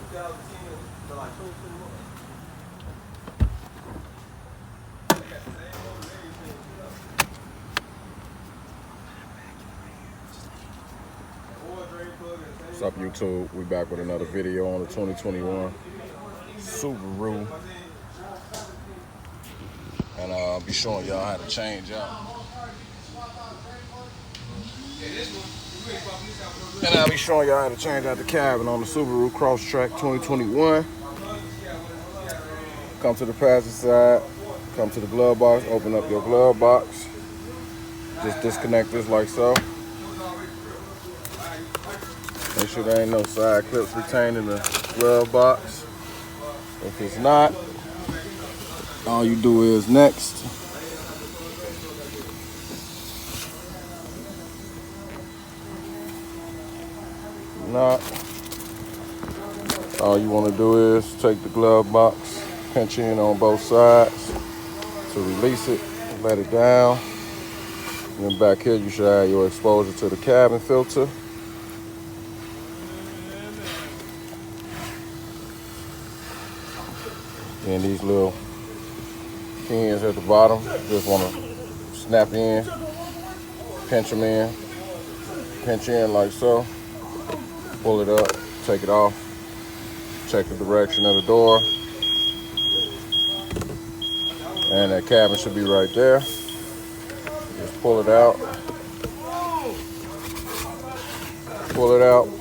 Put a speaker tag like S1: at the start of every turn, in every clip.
S1: What's up, YouTube? We back with another video on the 2021 Subaru, and I'll be showing y'all how to change out. And I'll be showing y'all how to change out the cabin on the Subaru Crosstrek 2021. Come to the passenger side, come to the glove box, open up your glove box. Just disconnect this like so. Make sure there ain't no side clips retained in the glove box. If it's not, all you do is next. Not. All you want to do is take the glove box, pinch in on both sides to release it, let it down. And then back here you should have your exposure to the cabin filter. And these little pins at the bottom, just want to snap in, pinch them in, pinch in like so, pull it up, take it off, check the direction of the door, and that cabin should be right there. Just pull it out,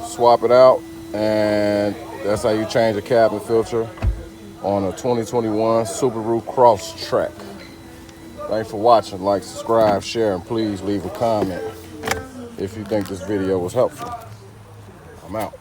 S1: swap it out, and that's how you change a cabin filter on a 2021 Subaru Crosstrek. Thanks for watching. Like, subscribe, share, and please leave a comment if you think this video was helpful. I'm out.